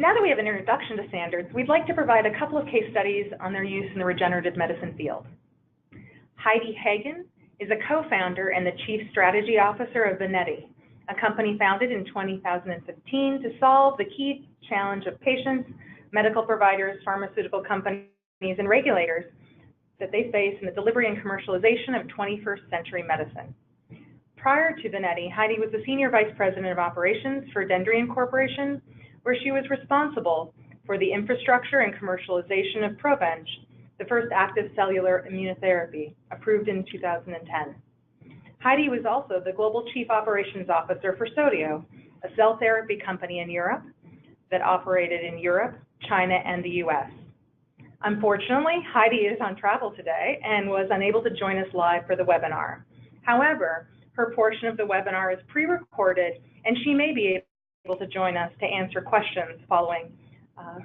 Now that we have an introduction to standards, we'd like to provide a couple of case studies on their use in the regenerative medicine field. Heidi Hagen is a co-founder and the Chief Strategy Officer of Vineti, a company founded in 2015 to solve the key challenge of patients, medical providers, pharmaceutical companies, and regulators that they face in the delivery and commercialization of 21st century medicine. Prior to Vineti, Heidi was the Senior Vice President of Operations for Dendrian Corporation, where she was responsible for the infrastructure and commercialization of Provenge, the first active cellular immunotherapy, approved in 2010. Heidi was also the Global Chief Operations Officer for Sodio, a cell therapy company in Europe that operated in Europe, China, and the US. Unfortunately, Heidi is on travel today and was unable to join us live for the webinar. However, her portion of the webinar is pre-recorded, and she may be able to join us to answer questions following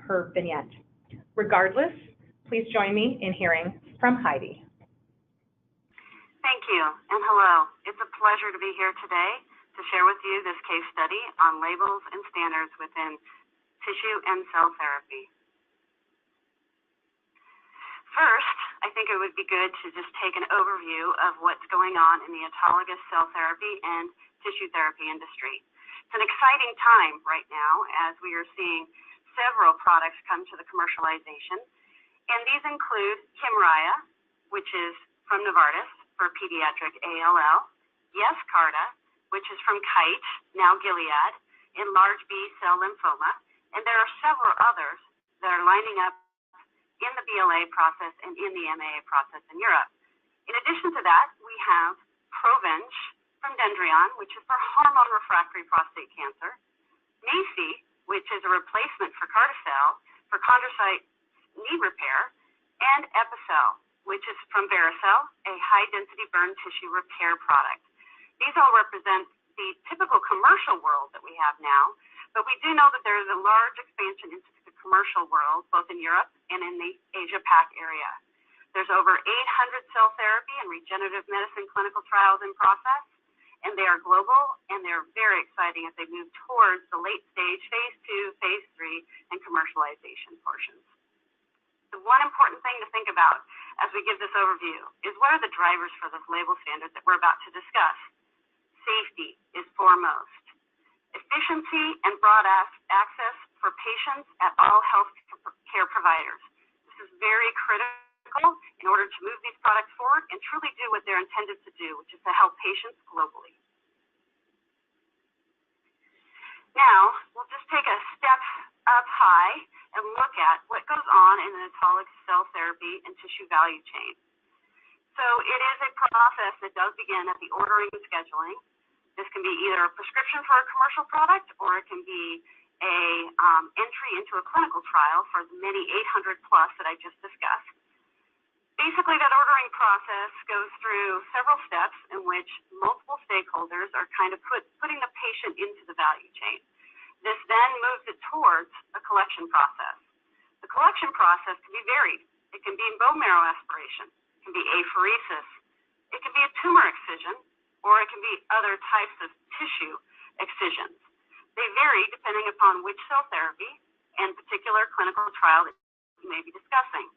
her vignette. Regardless, please join me in hearing from Heidi. Thank you, and hello. It's a pleasure to be here today to share with you this case study on labels and standards within tissue and cell therapy. First, I think it would be good to just take an overview of what's going on in the autologous cell therapy and tissue therapy industry. It's an exciting time right now as we are seeing several products come to the commercialization, and these include Kymriah, which is from Novartis for pediatric ALL, Yescarta, which is from Kite, now Gilead, in large B-cell lymphoma, and there are several others that are lining up in the BLA process and in the MAA process in Europe. In addition to that, we have Provenge from Dendrion, which is for hormone refractory prostate cancer, Nexight, which is a replacement for Carticel for chondrocyte knee repair, and Epicel, which is from Vericel, a high-density burn tissue repair product. These all represent the typical commercial world that we have now, but we do know that there is a large expansion into the commercial world, both in Europe and in the Asia-Pac area. There's over 800 cell therapy and regenerative medicine clinical trials in process, and they are global, and they're very exciting as they move towards the late-stage phase 2, phase 3, and commercialization portions. The one important thing to think about as we give this overview is what are the drivers for this label standard that we're about to discuss. Safety is foremost. Efficiency and broad access for patients at all health care providers. This is very critical in order to move these products forward and truly do what they're intended to do, which is to help patients globally. Now, we'll just take a step up high and look at what goes on in an autologous cell therapy and tissue value chain. So it is a process that does begin at the ordering and scheduling. This can be either a prescription for a commercial product, or it can be a entry into a clinical trial for the many 800 plus that I just discussed. Basically, that ordering process goes through several steps in which multiple stakeholders are kind of putting the patient into the value chain. This then moves it towards a collection process. The collection process can be varied. It can be in bone marrow aspiration, it can be apheresis, it can be a tumor excision, or it can be other types of tissue excisions. They vary depending upon which cell therapy and particular clinical trial that you may be discussing.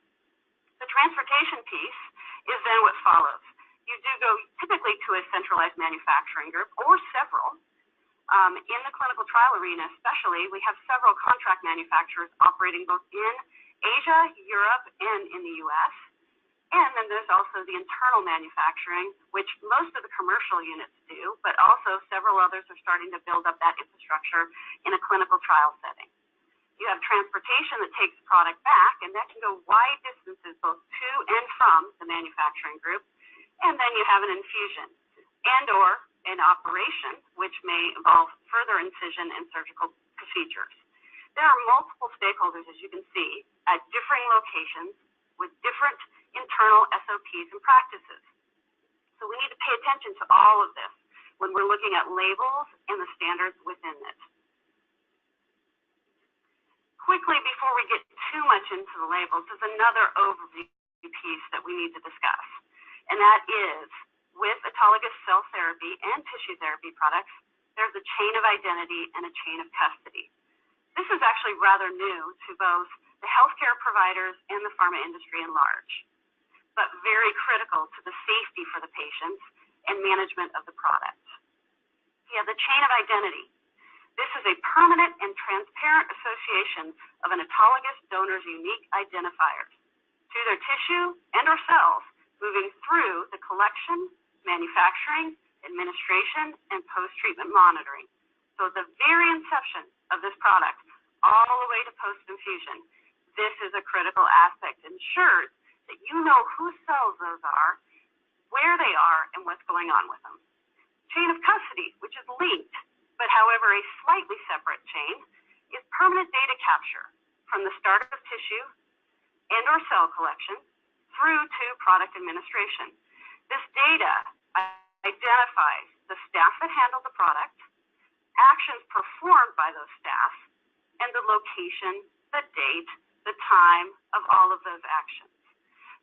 The transportation piece is then what follows. You do go typically to a centralized manufacturing group or several. In the clinical trial arena especially, we have several contract manufacturers operating both in Asia, Europe, and in the US. And then there's also the internal manufacturing, which most of the commercial units do, but also several others are starting to build up that infrastructure in a clinical trial setting. You have transportation that takes product back, and that can go wide distances both to and from the manufacturing group. And then you have an infusion and or an operation, which may involve further incision and surgical procedures. There are multiple stakeholders, as you can see, at differing locations with different internal SOPs and practices. So we need to pay attention to all of this when we're looking at labels and the standards within it. Quickly, before we get too much into the labels, there's another overview piece that we need to discuss, and that is with autologous cell therapy and tissue therapy products, there's a chain of identity and a chain of custody. This is actually rather new to both the healthcare providers and the pharma industry in large, but very critical to the safety for the patients and management of the product. You have the chain of identity. This is a permanent and transparent association of an autologous donor's unique identifiers to their tissue and or cells, moving through the collection, manufacturing, administration, and post-treatment monitoring. So at the very inception of this product, all the way to post-infusion, this is a critical aspect. It ensures that you know whose cells those are, where they are, and what's going on with them. Chain of custody, which is linked, but however a slightly separate chain, is permanent data capture from the start of tissue and or cell collection through to product administration. This data identifies the staff that handled the product, actions performed by those staff, and the location, the date, the time of all of those actions.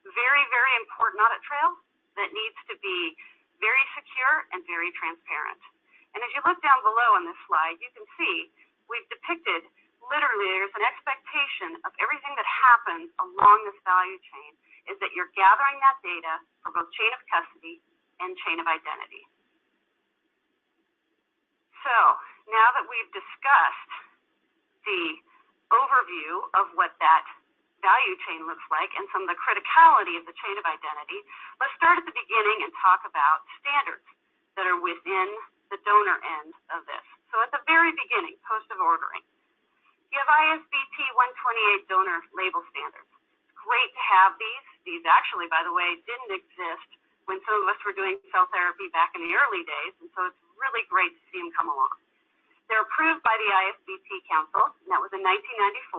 Very, very important audit trail that needs to be very secure and very transparent. And as you look down below on this slide, you can see we've depicted literally there's an expectation of everything that happens along this value chain is that you're gathering that data for both chain of custody and chain of identity. So now that we've discussed the overview of what that value chain looks like and some of the criticality of the chain of identity, let's start at the beginning and talk about standards that are within the donor end of this. So at the very beginning, post of ordering, you have ISBT 128 donor label standards. It's great to have these. These actually, by the way, didn't exist when some of us were doing cell therapy back in the early days, and so it's really great to see them come along. They're approved by the ISBT Council, and that was in 1994.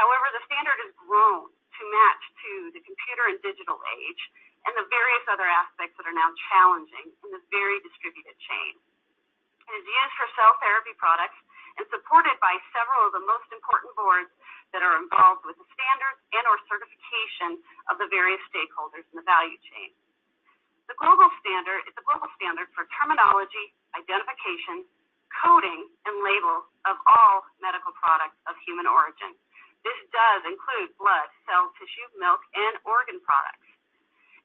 However, the standard has grown to match to the computer and digital age and the various other aspects that are now challenging in this very distributed chain. It is used for cell therapy products and supported by several of the most important boards that are involved with the standards and or certification of the various stakeholders in the value chain. The global standard is a global standard for terminology, identification, coding, and label of all medical products of human origin. This does include blood, cell, tissue, milk, and organ products.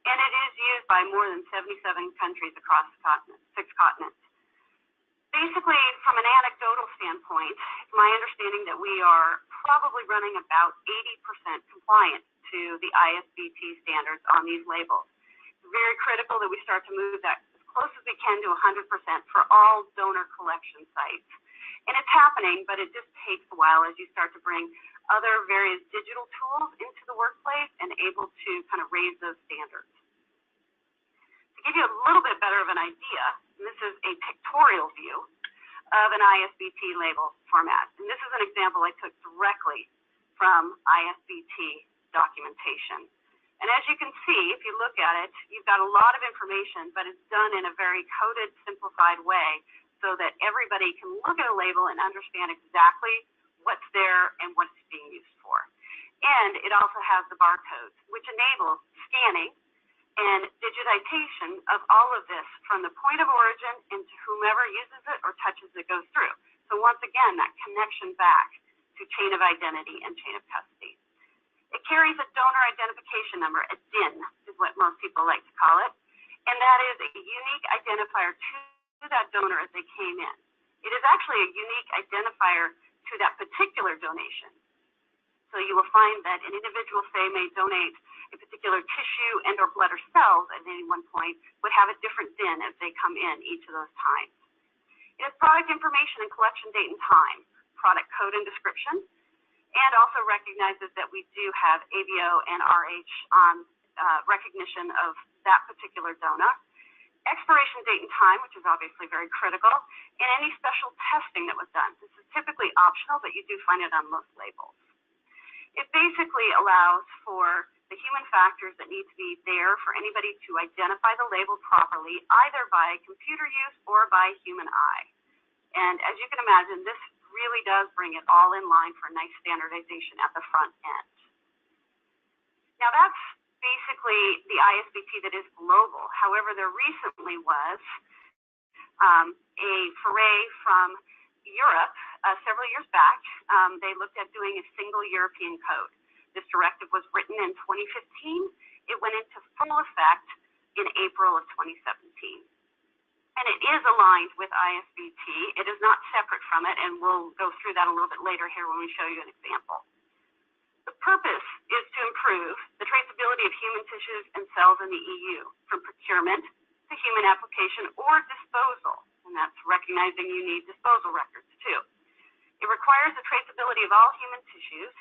And it is used by more than 77 countries across the continent, 6 continents. Basically, from an anecdotal standpoint, it's my understanding that we are probably running about 80% compliant to the ISBT standards on these labels. It's very critical that we start to move that as close as we can to 100% for all donor collection sites. And it's happening, but it just takes a while as you start to bring other various digital tools into the workplace and able to kind of raise those standards. To give you a little bit better of an idea, and this is a pictorial view of an ISBT label format. And this is an example I took directly from ISBT documentation. And as you can see, if you look at it, you've got a lot of information, but it's done in a very coded, simplified way so that everybody can look at a label and understand exactly what's there and what it's being used for. And it also has the barcodes, which enable scanning and digitization of all of this from the point of origin into whomever uses it or touches it goes through. So once again, that connection back to chain of identity and chain of custody. It carries a donor identification number, a DIN is what most people like to call it, and that is a unique identifier to that donor as they came in. It is actually a unique identifier to that particular donation. So you will find that an individual, say, may donate a particular tissue and or blood or cells at any one point, would have a different DIN as they come in each of those times. It has product information and collection date and time, product code and description, and also recognizes that we do have ABO and RH on recognition of that particular donor. Expiration date and time, which is obviously very critical, and any special testing that was done. This is typically optional, but you do find it on most labels. It basically allows for the human factors that need to be there for anybody to identify the label properly, either by computer use or by human eye. And as you can imagine, this really does bring it all in line for nice standardization at the front end. Now that's basically the ISBT that is global. However, there recently was a foray from Europe several years back, they looked at doing a single European code. This directive was written in 2015. It went into full effect in April of 2017. And it is aligned with ISBT. It is not separate from it, and we'll go through that a little bit later here when we show you an example. The purpose is to improve the traceability of human tissues and cells in the EU, from procurement to human application or disposal, and that's recognizing you need disposal records too. It requires the traceability of all human tissues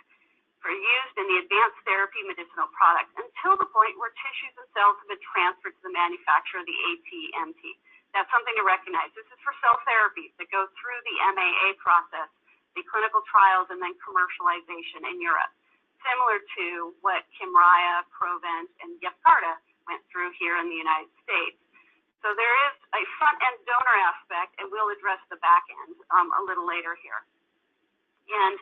for use in the advanced therapy medicinal products until the point where tissues and cells have been transferred to the manufacturer of the ATMP. That's something to recognize. This is for cell therapies that go through the MAA process, the clinical trials, and then commercialization in Europe, similar to what Kymriah, Provent, and Yescarta went through here in the United States. So there is a front-end donor aspect, and we'll address the back end a little later here. And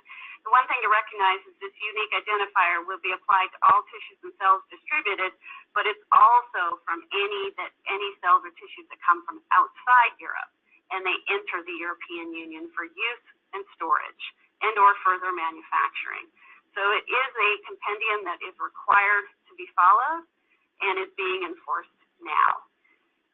the one thing to recognize is this unique identifier will be applied to all tissues and cells distributed, but it's also from any cells or tissues that come from outside Europe, and they enter the European Union for use and storage and or further manufacturing. So it is a compendium that is required to be followed and is being enforced now.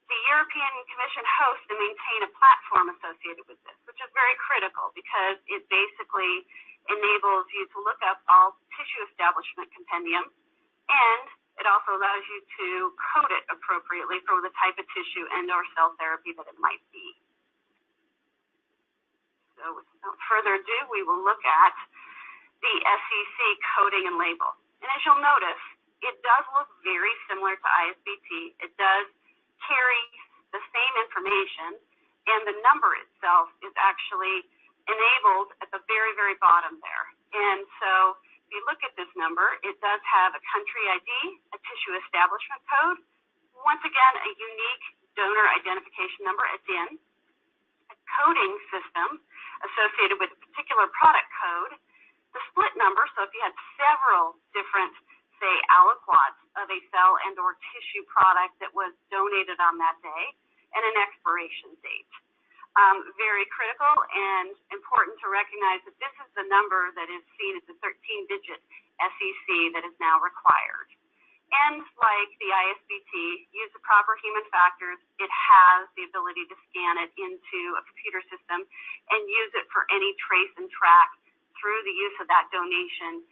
The European Commission hosts and maintain a platform associated with this, which is very critical because it basically enables you to look up all tissue establishment compendium, and it also allows you to code it appropriately for the type of tissue and or cell therapy that it might be. So without further ado, we will look at the SEC coding and label. And as you'll notice, it does look very similar to ISBT. It does carry the same information, and the number itself is actually enabled at the very, very bottom there. And so if you look at this number, it does have a country ID, a tissue establishment code, once again, a unique donor identification number at DIN, a coding system associated with a particular product code, the split number, so if you had several different, say, aliquots of a cell and or tissue product that was donated on that day, and an expiration date. Very critical and important to recognize that this is the number that is seen as the 13-digit SEC that is now required. And like the ISBT, use the proper human factors. It has the ability to scan it into a computer system and use it for any trace and track through the use of that donation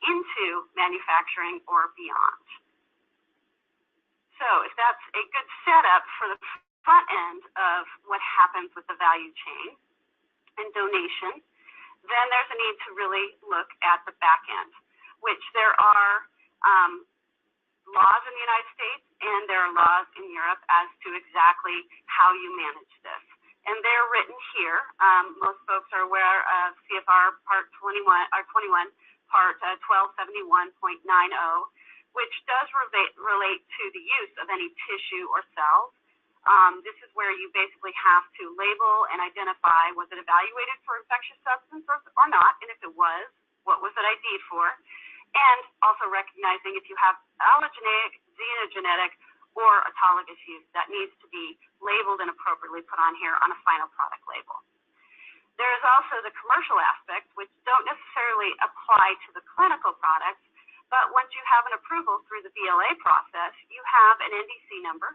into manufacturing or beyond. So if that's a good setup for the front end of what happens with the value chain and donation, then there's a need to really look at the back end, which there are laws in the United States and there are laws in Europe as to exactly how you manage this. And they're written here. Most folks are aware of CFR Part 21, Part 1271.90, which does relate to the use of any tissue or cells. This is where you basically have to label and identify, was it evaluated for infectious substance or not, and if it was, what was it ID'd for, and also recognizing if you have allogeneic, xenogenetic, or autologous use, that needs to be labeled and appropriately put on here on a final product label. There is also the commercial aspects, which don't necessarily apply to the clinical products, but once you have an approval through the BLA process, you have an NDC number,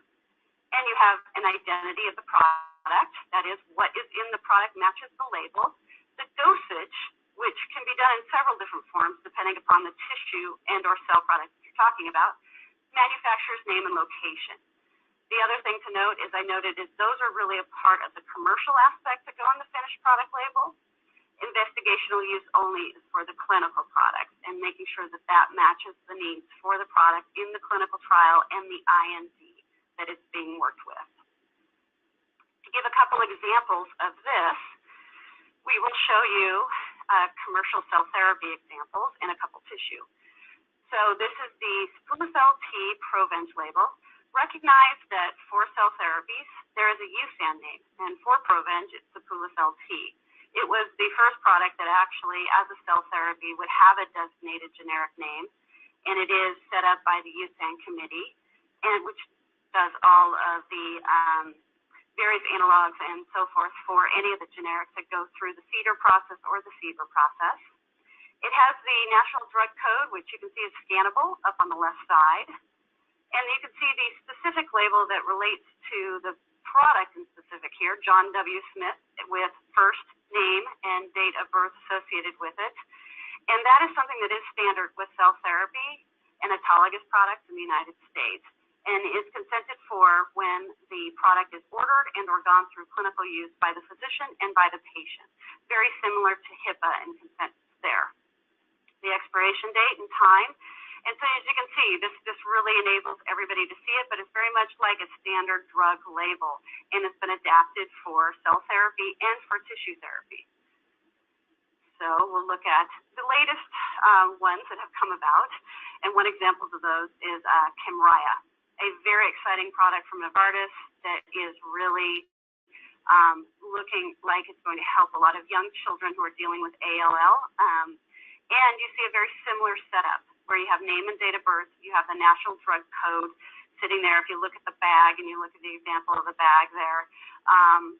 and you have an identity of the product, that is, what is in the product matches the label, the dosage, which can be done in several different forms depending upon the tissue and or cell product you're talking about, manufacturer's name and location. The other thing to note, as I noted, is those are really a part of the commercial aspect that go on the finished product label. Investigational use only is for the clinical products and making sure that that matches the needs for the product in the clinical trial and the IND that it's being worked with. To give a couple examples of this, we will show you commercial cell therapy examples in a couple tissue. So this is the Sapulacel T Provenge label. Recognize that for cell therapies, there is a USAN name, and for Provenge, it's Sapulacel T. It was the first product that actually, as a cell therapy, would have a designated generic name, and it is set up by the USAN committee, and which does all of the various analogs and so forth for any of the generics that go through the CEDAR process or the CBER process. It has the National Drug Code, which you can see is scannable up on the left side. And you can see the specific label that relates to the product in specific here, John W. Smith, with first name and date of birth associated with it. And that is something that is standard with cell therapy and autologous products in the United States, and is consented for when the product is ordered and or gone through clinical use by the physician and by the patient. Very similar to HIPAA and consent there. The expiration date and time. And so as you can see, this really enables everybody to see it, but it's very much like a standard drug label, and it's been adapted for cell therapy and for tissue therapy. So we'll look at the latest ones that have come about, and one example of those is Kymriah, a very exciting product from Novartis that is really looking like it's going to help a lot of young children who are dealing with ALL. And you see a very similar setup where you have name and date of birth, you have the National Drug Code sitting there. If you look at the bag and you look at the example of the bag there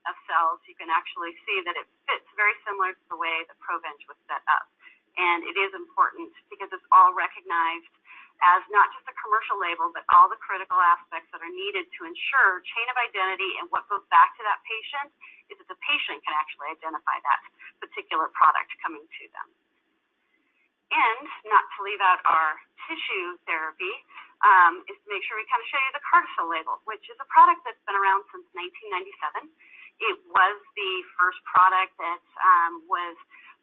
of cells, you can actually see that it fits very similar to the way that Provenge was set up. And it is important because it's all recognized as not just a commercial label, but all the critical aspects that are needed to ensure chain of identity, and what goes back to that patient is that the patient can actually identify that particular product coming to them. And not to leave out our tissue therapy, is to make sure we kind of show you the Carticel label, which is a product that's been around since 1997. It was the first product that was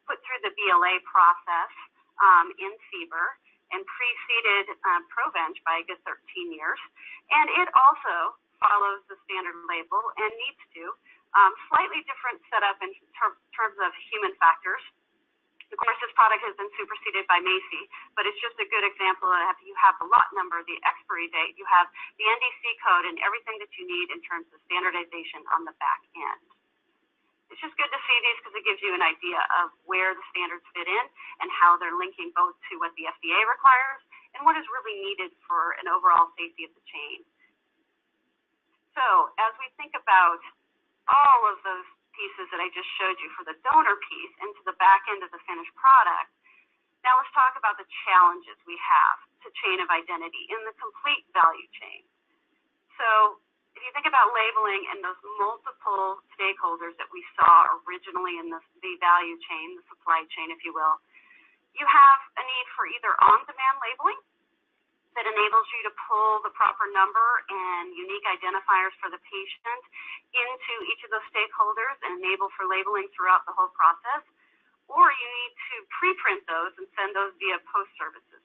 put through the BLA process in CBER and preceded Provenge by a good 13 years. And it also follows the standard label and needs to. Slightly different setup in terms of human factors. Of course, this product has been superseded by Macy, but it's just a good example of you have the lot number, the expiry date, you have the NDC code, and everything that you need in terms of standardization on the back end. It's just good to see these because it gives you an idea of where the standards fit in and how they're linking both to what the FDA requires and what is really needed for an overall safety of the chain. So as we think about all of those pieces that I just showed you for the donor piece into the back end of the finished product, now let's talk about the challenges we have to chain of identity in the complete value chain. So if you think about labeling and those multiple stakeholders that we saw originally in the value chain, the supply chain, if you will, you have a need for either on-demand labeling that enables you to pull the proper number and unique identifiers for the patient into each of those stakeholders and enable for labeling throughout the whole process, or you need to preprint those and send those via post services.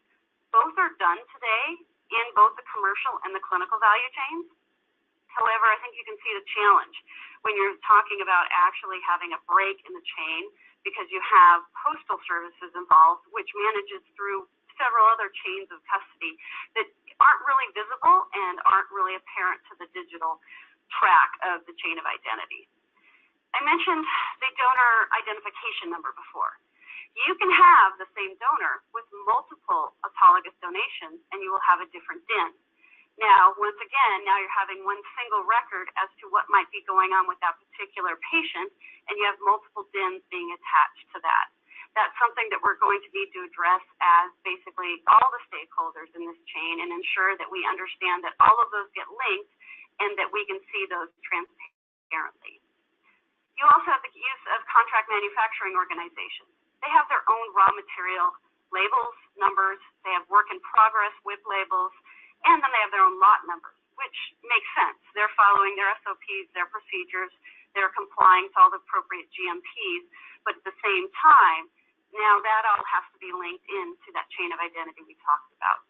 Both are done today in both the commercial and the clinical value chains. However, I think you can see the challenge when you're talking about actually having a break in the chain, because you have postal services involved, which manages through several other chains of custody that aren't really visible and aren't really apparent to the digital track of the chain of identity. I mentioned the donor identification number before. You can have the same donor with multiple autologous donations and you will have a different DIN. Now, once again, now you're having one single record as to what might be going on with that particular patient, and you have multiple DINs being attached to that. That's something that we're going to need to address as basically all the stakeholders in this chain and ensure that we understand that all of those get linked and that we can see those transparently. You also have the use of contract manufacturing organizations. They have their own raw material labels, numbers, they have work in progress WIP labels, and then they have their own lot numbers, which makes sense. They're following their SOPs, their procedures, they're complying to all the appropriate GMPs, but at the same time, now that all has to be linked into that chain of identity we talked about.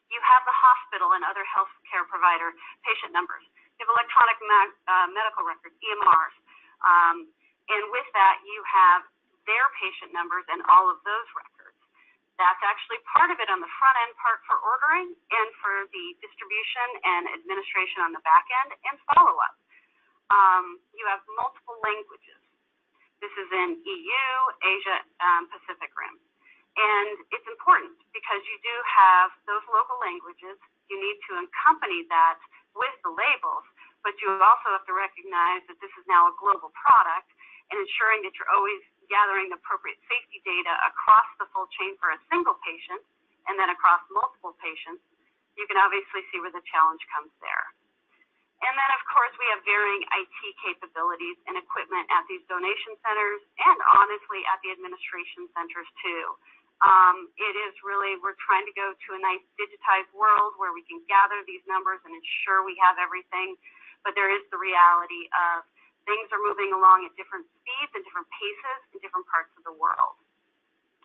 You have the hospital and other healthcare provider patient numbers. You have electronic medical records, EMRs. And with that, you have their patient numbers and all of those records. That's actually part of it on the front end part for ordering and for the distribution and administration on the back end and follow-up. You have multiple languages. This is in EU, Asia, Pacific Rim. And it's important because you do have those local languages. You need to accompany that with the labels, but you also have to recognize that this is now a global product, and ensuring that you're always gathering appropriate safety data across the full chain for a single patient and then across multiple patients. You can obviously see where the challenge comes there. And then, of course, we have varying IT capabilities and equipment at these donation centers and, honestly, at the administration centers, too. It is really, we're trying to go to a nice digitized world where we can gather these numbers and ensure we have everything, but there is the reality of things are moving along at different speeds and different paces in different parts of the world.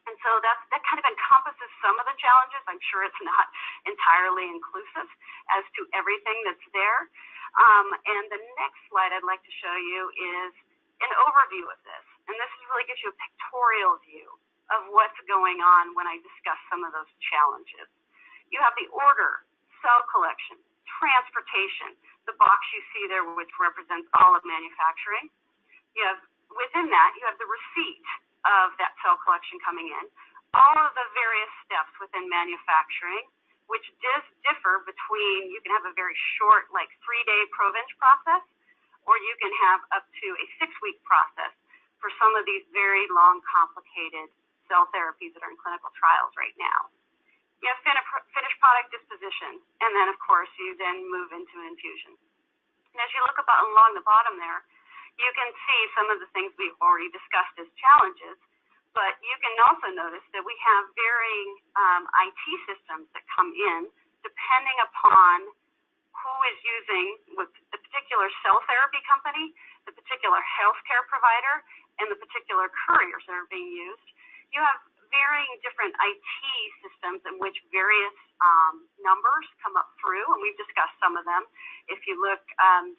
And so that kind of encompasses some of the challenges. I'm sure it's not entirely inclusive as to everything that's there. And the next slide I'd like to show you is an overview of this. And this really gives you a pictorial view of what's going on when I discuss some of those challenges. You have the order, cell collection, transportation, the box you see there which represents all of manufacturing. You have, within that, you have the receipt of that cell collection coming in, all of the various steps within manufacturing, which does differ between, you can have a very short, like 3-day province process, or you can have up to a 6-week process for some of these very long, complicated cell therapies that are in clinical trials right now. You have finished product disposition, and then, of course, you then move into infusion. And as you look along the bottom there, you can see some of the things we've already discussed as challenges, but you can also notice that we have varying IT systems that come in depending upon who is using with the particular cell therapy company, the particular healthcare provider, and the particular couriers that are being used. You have varying different IT systems in which various numbers come up through, and we've discussed some of them. If you look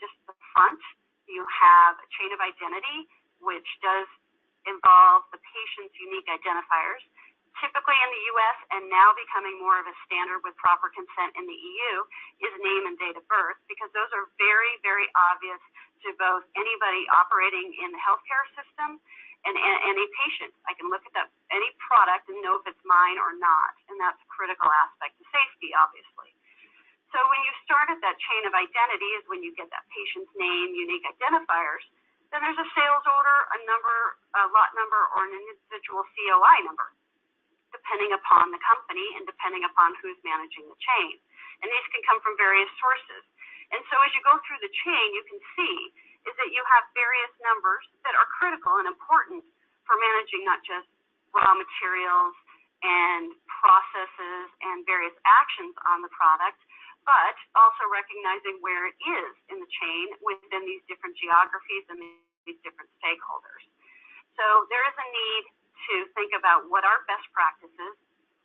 just the front, you have a chain of identity, which does involve the patient's unique identifiers, typically in the U.S. and now becoming more of a standard with proper consent in the EU, is name and date of birth, because those are very, very obvious to both anybody operating in the healthcare system and a patient. I can look at any product and know if it's mine or not, and that's a critical aspect of safety, obviously. So when you start at that chain of identity is when you get that patient's name, unique identifiers. Then there's a sales order, a lot number, or an individual COI number, depending upon the company and depending upon who's managing the chain. And these can come from various sources. And so as you go through the chain, you can see is that you have various numbers that are critical and important for managing not just raw materials and processes and various actions on the product, but also recognizing where it is in the chain within these different geographies and these different stakeholders. So there is a need to think about what are best practices,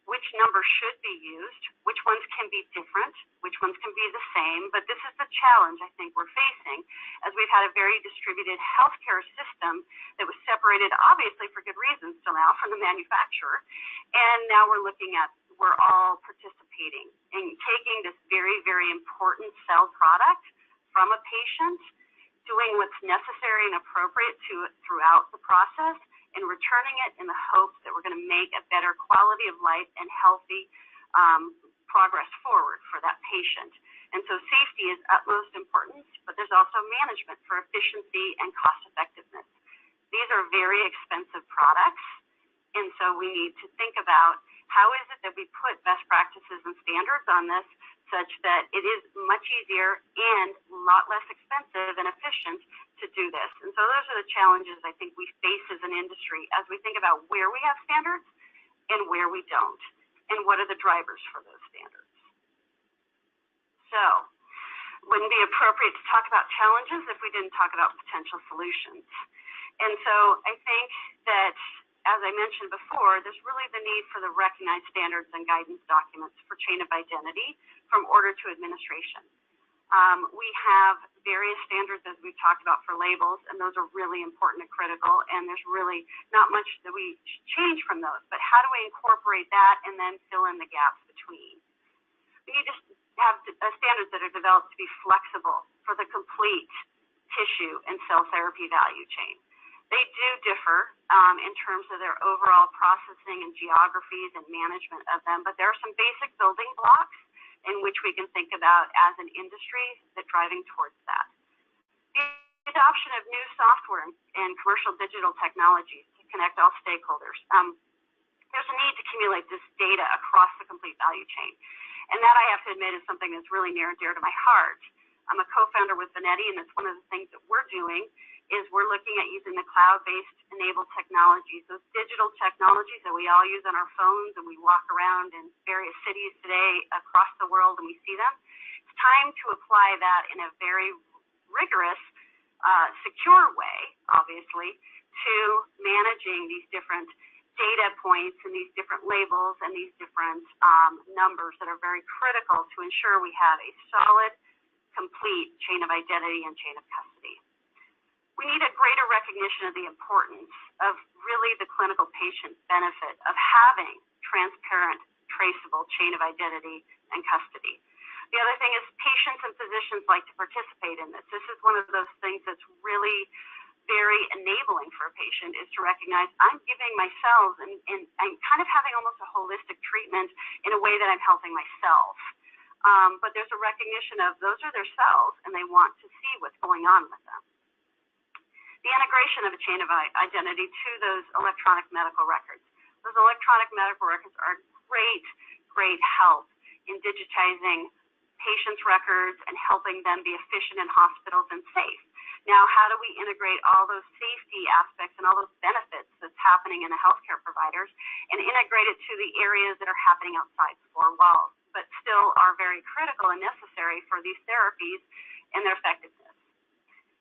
which numbers should be used, which ones can be different, which ones can be the same. But this is the challenge I think we're facing, as we've had a very distributed healthcare system that was separated, obviously for good reasons till now, from the manufacturer. And now we're looking at, we're all participating in taking this very, very important cell product from a patient, doing what's necessary and appropriate throughout the process, and returning it in the hopes that we're going to make a better quality of life and healthy progress forward for that patient. And so safety is utmost importance, but there's also management for efficiency and cost effectiveness. These are very expensive products, and so we need to think about how is it that we put best practices and standards on this such that it is much easier and a lot less expensive and efficient to do this. And so those are the challenges I think we face as an industry as we think about where we have standards and where we don't, and what are the drivers for those standards. So it wouldn't be appropriate to talk about challenges if we didn't talk about potential solutions. And so I think that, as I mentioned before, there's really the need for the recognized standards and guidance documents for chain of identity from order to administration. We have various standards, as we've talked about, for labels, and those are really important and critical, and there's really not much that we change from those. But how do we incorporate that and then fill in the gaps between? We need to have standards that are developed to be flexible for the complete tissue and cell therapy value chain. They do differ in terms of their overall processing and geographies and management of them, but there are some basic building blocks in which we can think about as an industry that driving towards that. The adoption of new software and commercial digital technologies to connect all stakeholders. There's a need to accumulate this data across the complete value chain. And that, I have to admit, is something that's really near and dear to my heart. I'm a co-founder with Vineti, and it's one of the things that we're doing is we're looking at using the cloud-based enabled technologies, those digital technologies that we all use on our phones, and we walk around in various cities today across the world and we see them. It's time to apply that in a very rigorous, secure way, obviously, to managing these different data points and these different labels and these different numbers that are very critical to ensure we have a solid, complete chain of identity and chain of custody. We need a greater recognition of the importance of really the clinical patient benefit of having transparent, traceable chain of identity and custody. The other thing is patients and physicians like to participate in this. This is one of those things that's really very enabling for a patient, is to recognize I'm giving my cells and kind of having almost a holistic treatment in a way that I'm helping myself. But there's a recognition of those are their cells and they want to see what's going on with them. The integration of a chain of identity to those electronic medical records. Those electronic medical records are great help in digitizing patients' records and helping them be efficient in hospitals and safe. Now, how do we integrate all those safety aspects and all those benefits that's happening in the healthcare providers and integrate it to the areas that are happening outside four walls, but still are very critical and necessary for these therapies and their effectiveness?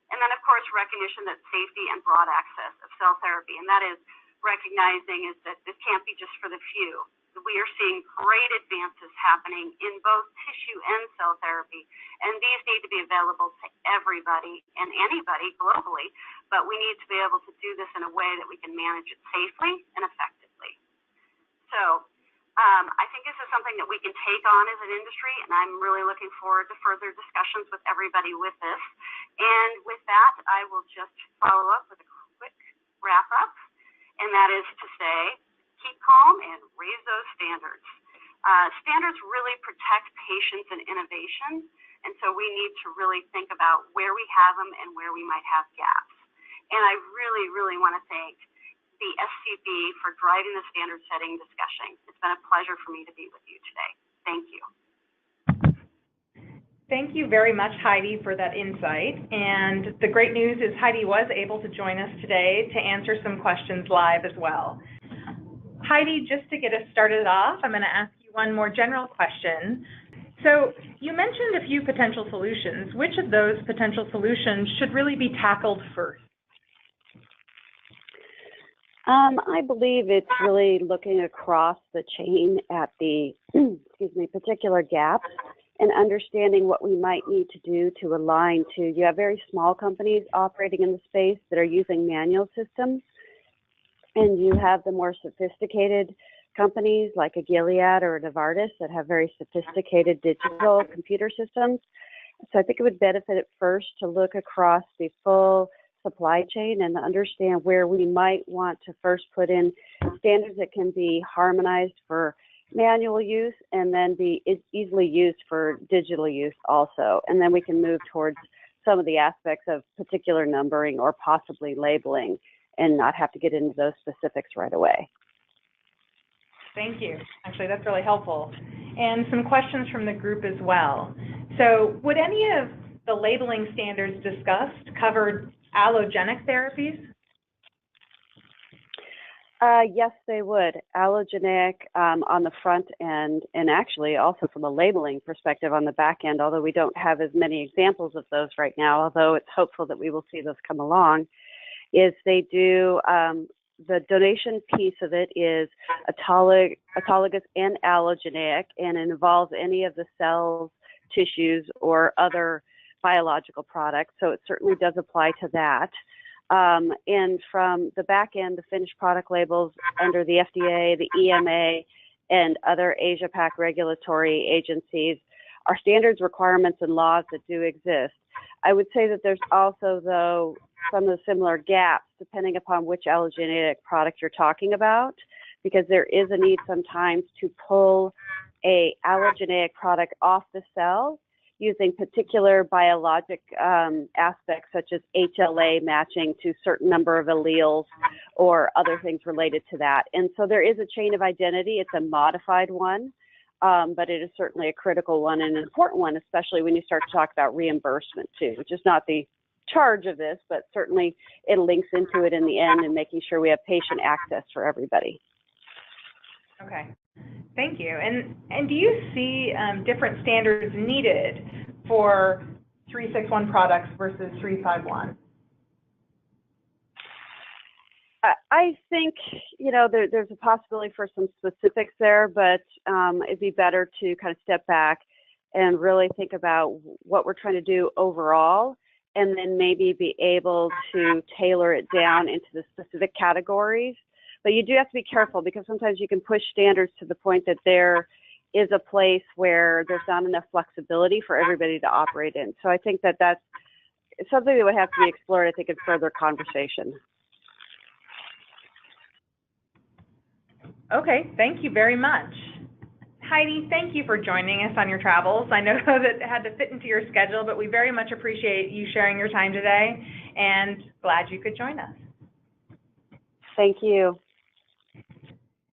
And then, of course, recognition that safety and broad access of cell therapy, and that is recognizing is that this can't be just for the few. We are seeing great advances happening in both tissue and cell therapy, and these need to be available to everybody and anybody globally, but we need to be able to do this in a way that we can manage it safely and effectively. So I think this is something that we can take on as an industry, and I'm really looking forward to further discussions with everybody with this. And with that, I will just follow up with a quick wrap up, and that is to say, keep calm and raise those standards. Standards really protect patients and innovation, and so we need to really think about where we have them and where we might have gaps. And I really want to thank the SCB for driving the standard setting discussion. It's been a pleasure for me to be with you today. Thank you. Thank you very much, Heidi, for that insight. And the great news is Heidi was able to join us today to answer some questions live as well. Heidi, just to get us started off, I'm going to ask you one more general question. So you mentioned a few potential solutions. Which of those potential solutions should really be tackled first? I believe it's really looking across the chain at the particular gaps and understanding what we might need to do to align to. You have very small companies operating in the space that are using manual systems, and you have the more sophisticated companies like a Gilead or a Novartis that have very sophisticated digital computer systems. So I think it would benefit at first to look across the full supply chain and understand where we might want to first put in standards that can be harmonized for manual use and then be easily used for digital use also. And then we can move towards some of the aspects of particular numbering or possibly labeling and not have to get into those specifics right away. Thank you. Actually, that's really helpful. And some questions from the group as well. So would any of the labeling standards discussed cover allogenic therapies? Yes, they would. Allogenic on the front end, and actually also from a labeling perspective on the back end, although we don't have as many examples of those right now, although it's hopeful that we will see those come along, is they do, the donation piece of it is autologous and allogenic, and it involves any of the cells, tissues, or other biological products, so it certainly does apply to that. And from the back end, the finished product labels under the FDA, the EMA, and other Asia-Pac regulatory agencies are standards, requirements, and laws that do exist. I would say that there's also, though, some of the similar gaps depending upon which allogeneic product you're talking about, because there is a need sometimes to pull a allogeneic product off the cell using particular biologic aspects such as HLA matching to certain number of alleles or other things related to that. And so there is a chain of identity. It's a modified one, but it is certainly a critical one and an important one, especially when you start to talk about reimbursement too, which is not the charge of this, but certainly it links into it in the end and making sure we have patient access for everybody. Okay, thank you. And do you see different standards needed for 361 products versus 351? I think, you know, there's a possibility for some specifics there, but it'd be better to kind of step back and really think about what we're trying to do overall, and then maybe be able to tailor it down into the specific categories. But you do have to be careful, because sometimes you can push standards to the point that there is a place where there's not enough flexibility for everybody to operate in. So I think that that's something that would have to be explored, I think, in further conversation. Okay, thank you very much. Heidi, thank you for joining us on your travels. I know that it had to fit into your schedule, but we very much appreciate you sharing your time today, and glad you could join us. Thank you.